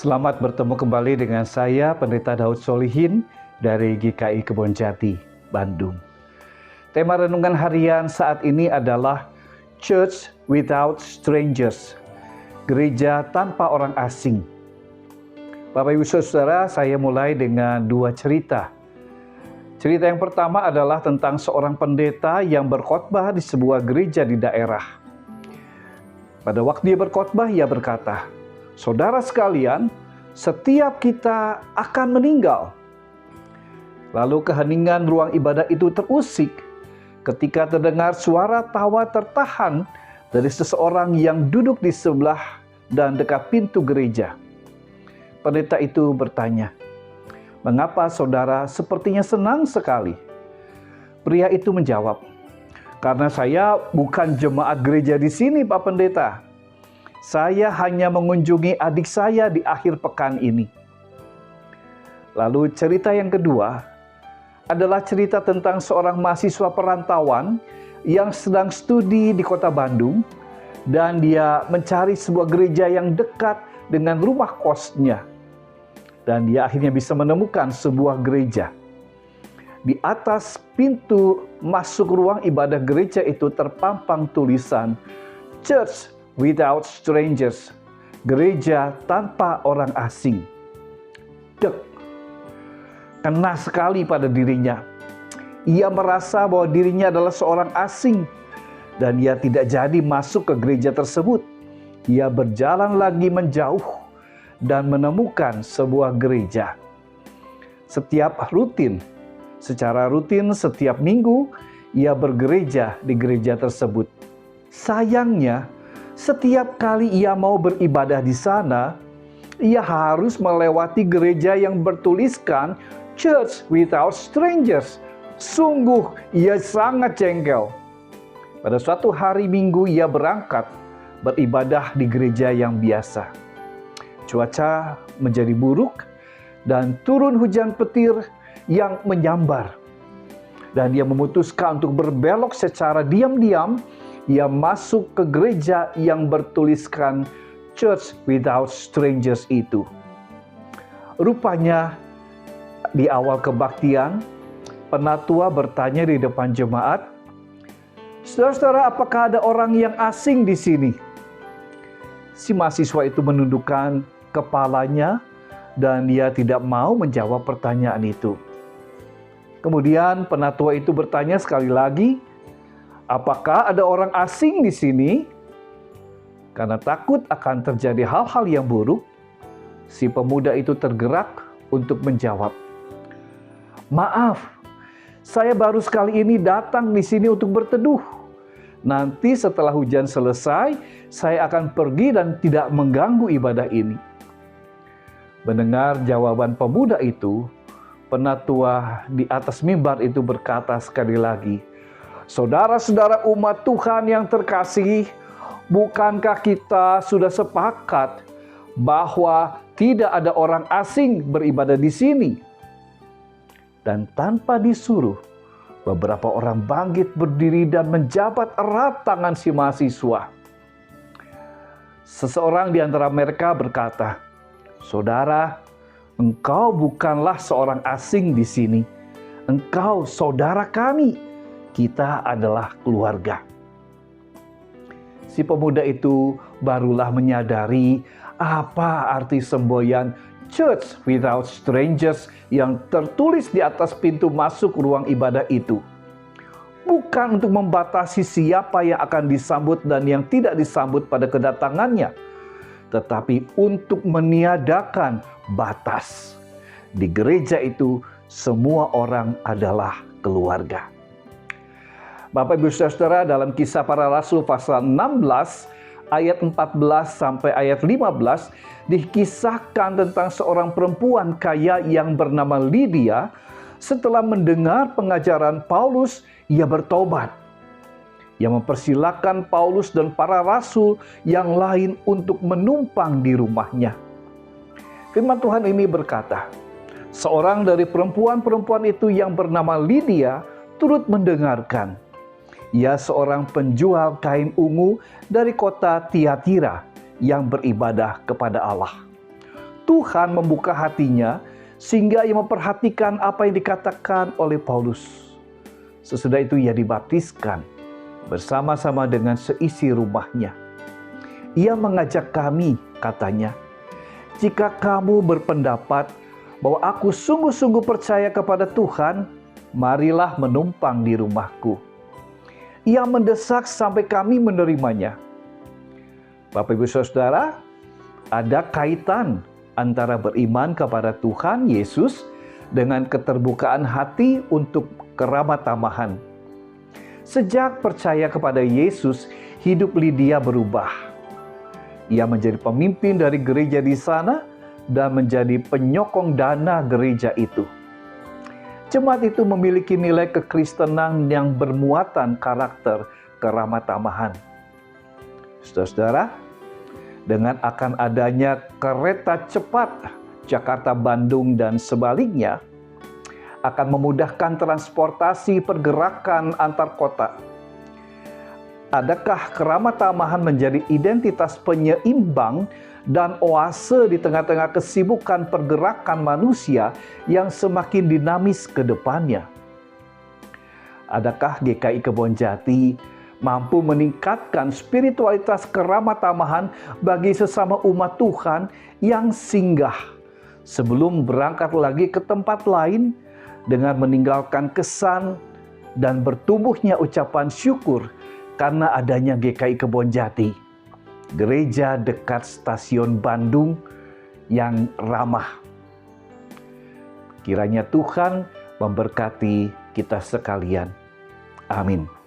Selamat bertemu kembali dengan saya, Pendeta Daud Solihin dari GKI Kebonjati, Bandung. Tema renungan harian saat ini adalah Church Without Strangers, gereja tanpa orang asing. Bapak Ibu Saudara, saya mulai dengan dua cerita. Cerita yang pertama adalah tentang seorang pendeta yang berkhotbah di sebuah gereja di daerah. Pada waktu dia berkhotbah, ia berkata, "Saudara sekalian, setiap kita akan meninggal." Lalu keheningan ruang ibadah itu terusik ketika terdengar suara tawa tertahan dari seseorang yang duduk di sebelah dan dekat pintu gereja. Pendeta itu bertanya, "Mengapa saudara sepertinya senang sekali?" Pria itu menjawab, "Karena saya bukan jemaat gereja di sini, Pak Pendeta. Saya hanya mengunjungi adik saya di akhir pekan ini." Lalu cerita yang kedua adalah cerita tentang seorang mahasiswa perantauan yang sedang studi di kota Bandung dan dia mencari sebuah gereja yang dekat dengan rumah kosnya. Dan dia akhirnya bisa menemukan sebuah gereja. Di atas pintu masuk ruang ibadah gereja itu terpampang tulisan Church Without Strangers, gereja tanpa orang asing. Dek, kena sekali pada dirinya. Ia merasa bahwa dirinya adalah seorang asing dan ia tidak jadi masuk ke gereja tersebut. Ia berjalan lagi menjauh dan menemukan sebuah gereja. Secara rutin setiap minggu ia bergereja di gereja tersebut. Sayangnya, setiap kali ia mau beribadah di sana, ia harus melewati gereja yang bertuliskan Church Without Strangers. Sungguh ia sangat jengkel. Pada suatu hari Minggu ia berangkat beribadah di gereja yang biasa. Cuaca menjadi buruk dan turun hujan petir yang menyambar. Dan dia memutuskan untuk berbelok secara diam-diam. Ia masuk ke gereja yang bertuliskan Church Without Strangers itu. Rupanya di awal kebaktian, penatua bertanya di depan jemaat, "Saudara-saudara, apakah ada orang yang asing di sini?" Si mahasiswa itu menundukkan kepalanya dan dia tidak mau menjawab pertanyaan itu. Kemudian penatua itu bertanya sekali lagi, "Apakah ada orang asing di sini?" Karena takut akan terjadi hal-hal yang buruk, si pemuda itu tergerak untuk menjawab, "Maaf, saya baru sekali ini datang di sini untuk berteduh. Nanti setelah hujan selesai, saya akan pergi dan tidak mengganggu ibadah ini." Mendengar jawaban pemuda itu, penatua di atas mimbar itu berkata sekali lagi, "Saudara-saudara umat Tuhan yang terkasih, bukankah kita sudah sepakat bahwa tidak ada orang asing beribadah di sini?" Dan tanpa disuruh, beberapa orang bangkit berdiri dan menjabat erat tangan si mahasiswa. Seseorang di antara mereka berkata, "Saudara, engkau bukanlah seorang asing di sini. Engkau saudara kami. Kita adalah keluarga." Si pemuda itu barulah menyadari apa arti semboyan Church Without Strangers yang tertulis di atas pintu masuk ruang ibadah itu. Bukan untuk membatasi siapa yang akan disambut dan yang tidak disambut pada kedatangannya, tetapi untuk meniadakan batas. Di gereja itu, semua orang adalah keluarga. Bapak Ibu Saudara, dalam Kisah Para Rasul pasal 16 ayat 14 sampai ayat 15 dikisahkan tentang seorang perempuan kaya yang bernama Lydia. Setelah mendengar pengajaran Paulus, ia bertobat. Ia mempersilakan Paulus dan para rasul yang lain untuk menumpang di rumahnya. Firman Tuhan ini berkata, seorang dari perempuan-perempuan itu yang bernama Lydia turut mendengarkan. Ia seorang penjual kain ungu dari kota Tiatira yang beribadah kepada Allah. Tuhan membuka hatinya sehingga ia memperhatikan apa yang dikatakan oleh Paulus. Sesudah itu ia dibaptiskan bersama-sama dengan seisi rumahnya. Ia mengajak kami, katanya, "Jika kamu berpendapat bahwa aku sungguh-sungguh percaya kepada Tuhan, marilah menumpang di rumahku." Ia mendesak sampai kami menerimanya. Bapak Ibu Saudara, ada kaitan antara beriman kepada Tuhan Yesus dengan keterbukaan hati untuk keramah tamahan. Sejak percaya kepada Yesus, hidup Lydia berubah. Ia menjadi pemimpin dari gereja di sana dan menjadi penyokong dana gereja itu. Jemaat itu memiliki nilai kekristenan yang bermuatan karakter keramah tamahan. Saudara-saudara, dengan akan adanya kereta cepat Jakarta-Bandung dan sebaliknya, akan memudahkan transportasi pergerakan antar kota. Adakah keramah tamahan menjadi identitas penyeimbang dan oase di tengah-tengah kesibukan pergerakan manusia yang semakin dinamis ke depannya? Adakah GKI Kebonjati mampu meningkatkan spiritualitas keramah tamahan bagi sesama umat Tuhan yang singgah sebelum berangkat lagi ke tempat lain dengan meninggalkan kesan dan bertumbuhnya ucapan syukur karena adanya GKI Kebonjati, gereja dekat stasiun Bandung yang ramah. Kiranya Tuhan memberkati kita sekalian. Amin.